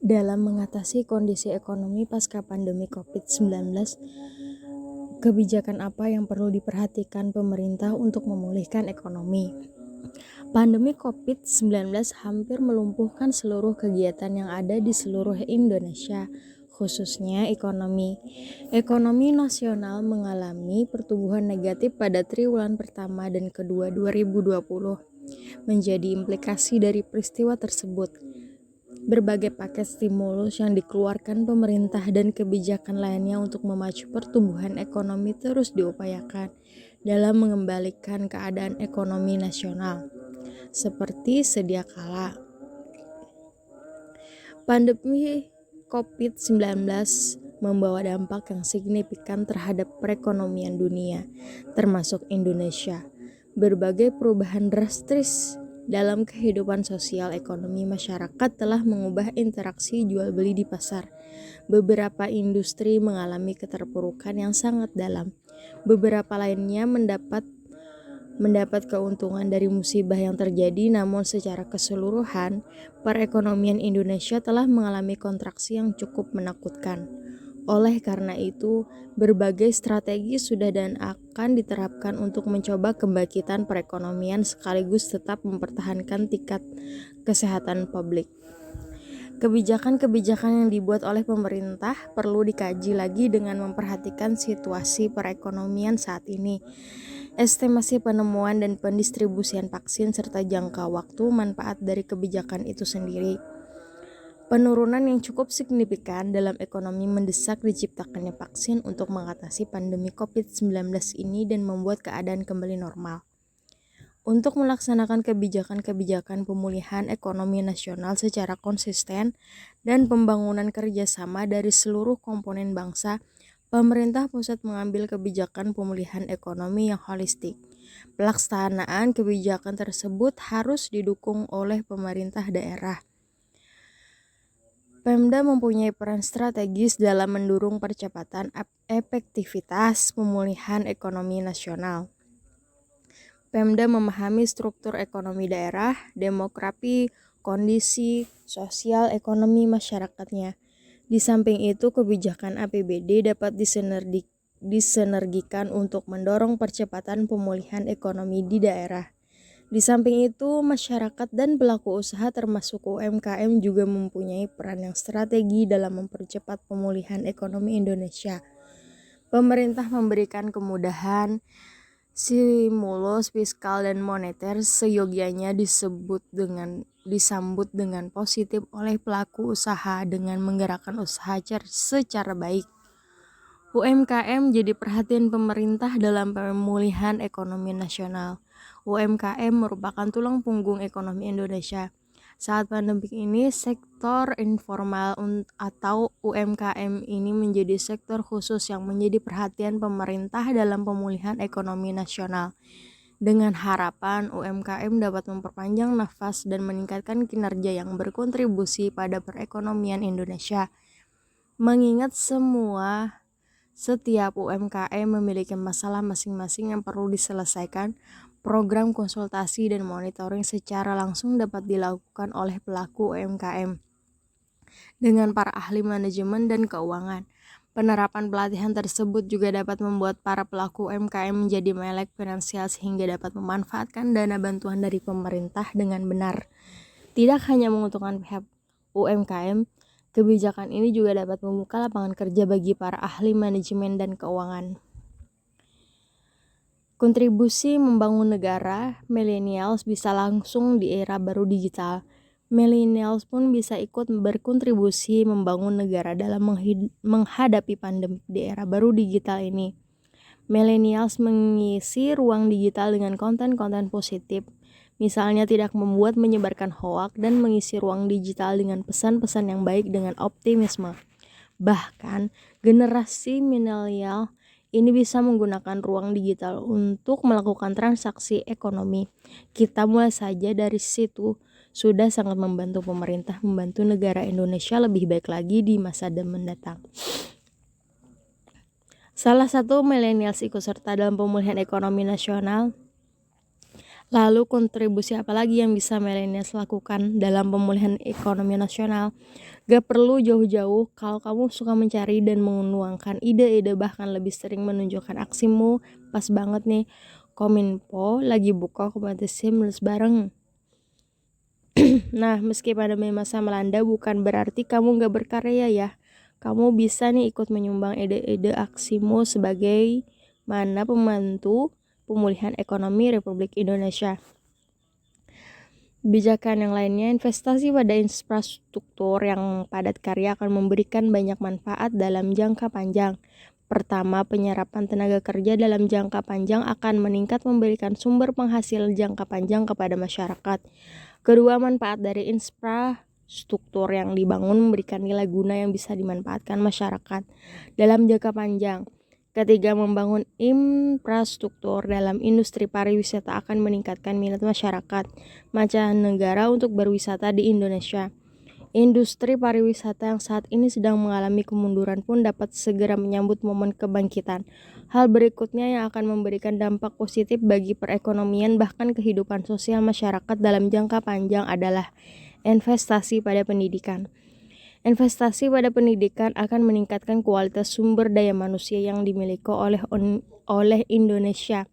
Dalam mengatasi kondisi ekonomi pasca pandemi COVID-19, kebijakan apa yang perlu diperhatikan pemerintah untuk memulihkan ekonomi? Pandemi COVID-19 hampir melumpuhkan seluruh kegiatan yang ada di seluruh Indonesia, khususnya ekonomi. Ekonomi nasional mengalami pertumbuhan negatif pada triwulan pertama dan kedua 2020. Menjadi implikasi dari peristiwa tersebut, berbagai paket stimulus yang dikeluarkan pemerintah dan kebijakan lainnya untuk memacu pertumbuhan ekonomi terus diupayakan dalam mengembalikan keadaan ekonomi nasional. Seperti sedia kala, pandemi COVID-19 membawa dampak yang signifikan terhadap perekonomian dunia, termasuk Indonesia. Berbagai perubahan drastis dalam kehidupan sosial ekonomi masyarakat telah mengubah interaksi jual beli di pasar. Beberapa industri mengalami keterpurukan yang sangat dalam. Beberapa lainnya mendapat keuntungan dari musibah yang terjadi, namun secara keseluruhan, perekonomian Indonesia telah mengalami kontraksi yang cukup menakutkan. Oleh karena itu, berbagai strategi sudah dan akan diterapkan untuk mencoba kebangkitan perekonomian sekaligus tetap mempertahankan tingkat kesehatan publik. Kebijakan-kebijakan yang dibuat oleh pemerintah perlu dikaji lagi dengan memperhatikan situasi perekonomian saat ini, estimasi penemuan dan pendistribusian vaksin, serta jangka waktu manfaat dari kebijakan itu sendiri. Penurunan yang cukup signifikan dalam ekonomi mendesak diciptakannya vaksin untuk mengatasi pandemi COVID-19 ini dan membuat keadaan kembali normal. Untuk melaksanakan kebijakan-kebijakan pemulihan ekonomi nasional secara konsisten dan pembangunan kerjasama dari seluruh komponen bangsa, pemerintah pusat mengambil kebijakan pemulihan ekonomi yang holistik. Pelaksanaan kebijakan tersebut harus didukung oleh pemerintah daerah. Pemda mempunyai peran strategis dalam mendorong percepatan efektivitas pemulihan ekonomi nasional. Pemda memahami struktur ekonomi daerah, demografi, kondisi sosial ekonomi masyarakatnya. Di samping itu, kebijakan APBD dapat disinergikan untuk mendorong percepatan pemulihan ekonomi di daerah. Di samping itu, masyarakat dan pelaku usaha termasuk UMKM juga mempunyai peran yang strategi dalam mempercepat pemulihan ekonomi Indonesia. Pemerintah memberikan kemudahan, stimulus fiskal dan moneter seyogyanya disambut dengan positif oleh pelaku usaha dengan menggerakkan usaha secara baik. UMKM jadi perhatian pemerintah dalam pemulihan ekonomi nasional. UMKM merupakan tulang punggung ekonomi Indonesia. Saat pandemi ini, sektor informal atau UMKM ini menjadi sektor khusus yang menjadi perhatian pemerintah dalam pemulihan ekonomi nasional. Dengan harapan UMKM dapat memperpanjang nafas dan meningkatkan kinerja yang berkontribusi pada perekonomian Indonesia. Mengingat setiap UMKM memiliki masalah masing-masing yang perlu diselesaikan, program konsultasi dan monitoring secara langsung dapat dilakukan oleh pelaku UMKM dengan para ahli manajemen dan keuangan. Penerapan pelatihan tersebut juga dapat membuat para pelaku UMKM menjadi melek finansial sehingga dapat memanfaatkan dana bantuan dari pemerintah dengan benar. Tidak hanya menguntungkan pihak UMKM, kebijakan ini juga dapat membuka lapangan kerja bagi para ahli manajemen dan keuangan. Kontribusi membangun negara, millennials bisa langsung di era baru digital. Millennials pun bisa ikut berkontribusi membangun negara dalam menghadapi pandemi di era baru digital ini. Millennials mengisi ruang digital dengan konten-konten positif, misalnya tidak menyebarkan hoak dan mengisi ruang digital dengan pesan-pesan yang baik dengan optimisme. Bahkan, generasi milenial ini bisa menggunakan ruang digital untuk melakukan transaksi ekonomi. Kita mulai saja dari situ, sudah sangat membantu pemerintah membantu negara Indonesia lebih baik lagi di masa mendatang. Salah satu millennials ikut serta dalam pemulihan ekonomi nasional Lalu kontribusi apa lagi yang bisa millennials lakukan dalam pemulihan ekonomi nasional? Gak perlu jauh-jauh, kalau kamu suka mencari dan menuangkan ide-ide bahkan lebih sering menunjukkan aksimu, pas banget nih. Kominfo lagi buka kompetisi menulis bareng. Nah, meski pandemi masa melanda bukan berarti kamu gak berkarya ya. Kamu bisa nih ikut menyumbang ide-ide aksimu sebagai mana pembantu pemulihan ekonomi Republik Indonesia. Kebijakan yang lainnya, investasi pada infrastruktur yang padat karya akan memberikan banyak manfaat dalam jangka panjang. Pertama, penyerapan tenaga kerja dalam jangka panjang akan meningkat memberikan sumber penghasil jangka panjang kepada masyarakat. Kedua, manfaat dari infrastruktur yang dibangun memberikan nilai guna yang bisa dimanfaatkan masyarakat dalam jangka panjang. Ketiga, membangun infrastruktur dalam industri pariwisata akan meningkatkan minat masyarakat mancanegara untuk berwisata di Indonesia. Industri pariwisata yang saat ini sedang mengalami kemunduran pun dapat segera menyambut momen kebangkitan. Hal berikutnya yang akan memberikan dampak positif bagi perekonomian bahkan kehidupan sosial masyarakat dalam jangka panjang adalah investasi pada pendidikan. Investasi pada pendidikan akan meningkatkan kualitas sumber daya manusia yang dimiliki oleh Indonesia.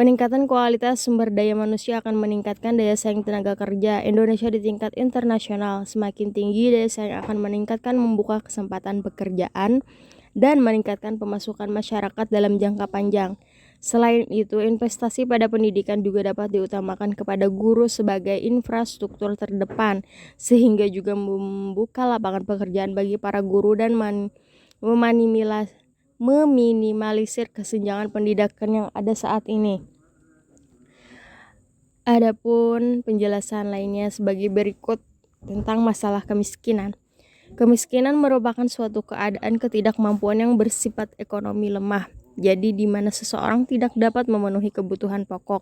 Peningkatan kualitas sumber daya manusia akan meningkatkan daya saing tenaga kerja Indonesia di tingkat internasional. Semakin tinggi daya saing akan meningkatkan membuka kesempatan pekerjaan dan meningkatkan pemasukan masyarakat dalam jangka panjang. Selain itu, investasi pada pendidikan juga dapat diutamakan kepada guru sebagai infrastruktur terdepan, sehingga juga membuka lapangan pekerjaan bagi para guru dan meminimalisir kesenjangan pendidikan yang ada saat ini. Adapun penjelasan lainnya sebagai berikut tentang masalah kemiskinan. Kemiskinan merupakan suatu keadaan ketidakmampuan yang bersifat ekonomi lemah. Jadi di mana seseorang tidak dapat memenuhi kebutuhan pokok.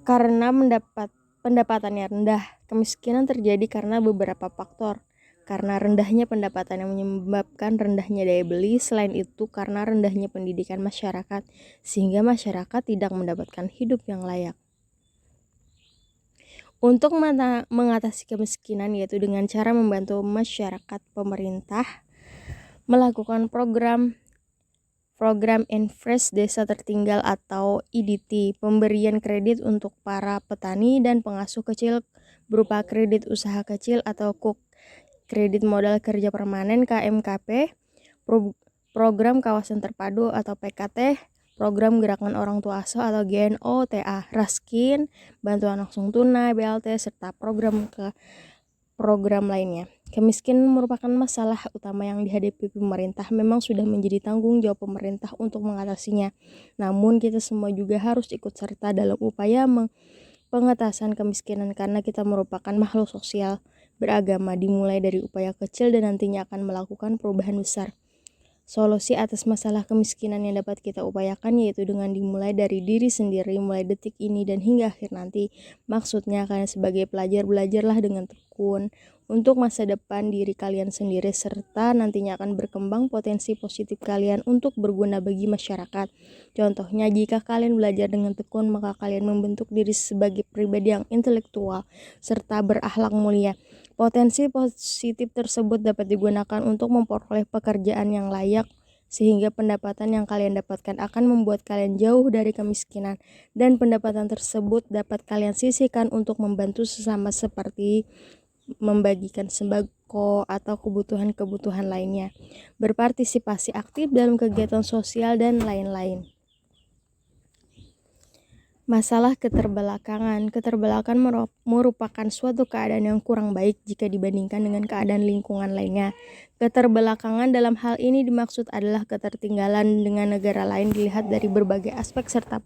Karena pendapatannya rendah, kemiskinan terjadi karena beberapa faktor. Karena rendahnya pendapatan yang menyebabkan rendahnya daya beli, selain itu karena rendahnya pendidikan masyarakat, sehingga masyarakat tidak mendapatkan hidup yang layak. Untuk mengatasi kemiskinan yaitu dengan cara membantu masyarakat, pemerintah melakukan program Infres Desa Tertinggal atau IDT, pemberian kredit untuk para petani dan pengasuh kecil berupa kredit usaha kecil atau KUK, kredit modal kerja permanen KMKP, program kawasan terpadu atau PKT, program gerakan orang tua asuh atau GNO-TA, Raskin, bantuan langsung tunai, BLT, serta program lainnya. Kemiskinan merupakan masalah utama yang dihadapi pemerintah. Memang sudah menjadi tanggung jawab pemerintah untuk mengatasinya. Namun kita semua juga harus ikut serta dalam upaya pengetasan kemiskinan karena kita merupakan makhluk sosial beragama, dimulai dari upaya kecil dan nantinya akan melakukan perubahan besar. Solusi atas masalah kemiskinan yang dapat kita upayakan yaitu dengan dimulai dari diri sendiri, mulai detik ini dan hingga akhir nanti. Maksudnya kalian sebagai pelajar belajarlah dengan tekun untuk masa depan diri kalian sendiri serta nantinya akan berkembang potensi positif kalian untuk berguna bagi masyarakat. Contohnya, jika kalian belajar dengan tekun maka kalian membentuk diri sebagai pribadi yang intelektual serta berakhlak mulia. Potensi positif tersebut dapat digunakan untuk memperoleh pekerjaan yang layak sehingga pendapatan yang kalian dapatkan akan membuat kalian jauh dari kemiskinan dan pendapatan tersebut dapat kalian sisihkan untuk membantu sesama seperti membagikan sembako atau kebutuhan-kebutuhan lainnya, berpartisipasi aktif dalam kegiatan sosial dan lain-lain. Masalah keterbelakangan merupakan suatu keadaan yang kurang baik jika dibandingkan dengan keadaan lingkungan lainnya. Keterbelakangan dalam hal ini dimaksud adalah ketertinggalan dengan negara lain dilihat dari berbagai aspek serta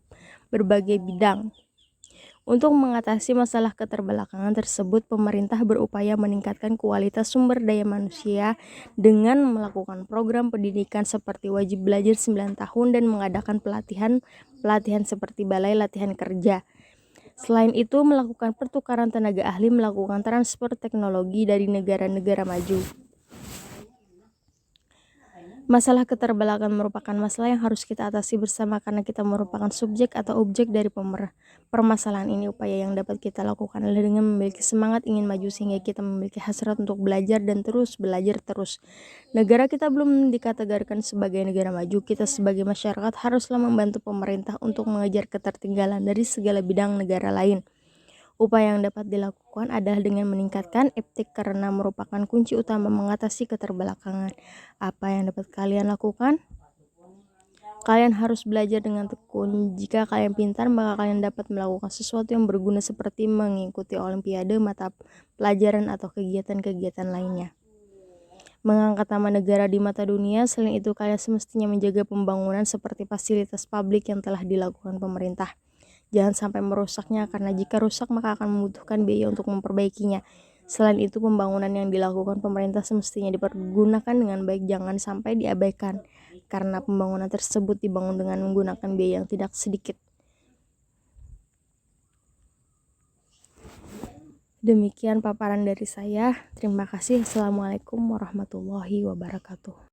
berbagai bidang. Untuk mengatasi masalah keterbelakangan tersebut, pemerintah berupaya meningkatkan kualitas sumber daya manusia dengan melakukan program pendidikan seperti wajib belajar 9 tahun dan mengadakan pelatihan seperti balai latihan kerja. Selain itu, melakukan pertukaran tenaga ahli, melakukan transfer teknologi dari negara-negara maju. Masalah keterbelakangan merupakan masalah yang harus kita atasi bersama karena kita merupakan subjek atau objek dari permasalahan ini. Upaya yang dapat kita lakukan adalah dengan memiliki semangat ingin maju sehingga kita memiliki hasrat untuk belajar dan terus belajar terus. Negara kita belum dikategorikan sebagai negara maju. Kita sebagai masyarakat haruslah membantu pemerintah untuk mengejar ketertinggalan dari segala bidang negara lain. Upaya yang dapat dilakukan adalah dengan meningkatkan etik karena merupakan kunci utama mengatasi keterbelakangan. Apa yang dapat kalian lakukan? Kalian harus belajar dengan tekun. Jika kalian pintar, maka kalian dapat melakukan sesuatu yang berguna seperti mengikuti olimpiade, mata pelajaran, atau kegiatan-kegiatan lainnya. Mengangkat nama negara di mata dunia. Selain itu, kalian semestinya menjaga pembangunan seperti fasilitas publik yang telah dilakukan pemerintah. Jangan sampai merusaknya, karena jika rusak maka akan membutuhkan biaya untuk memperbaikinya. Selain itu, pembangunan yang dilakukan pemerintah semestinya dipergunakan dengan baik, jangan sampai diabaikan, karena pembangunan tersebut dibangun dengan menggunakan biaya yang tidak sedikit. Demikian paparan dari saya. Terima kasih. Assalamualaikum warahmatullahi wabarakatuh.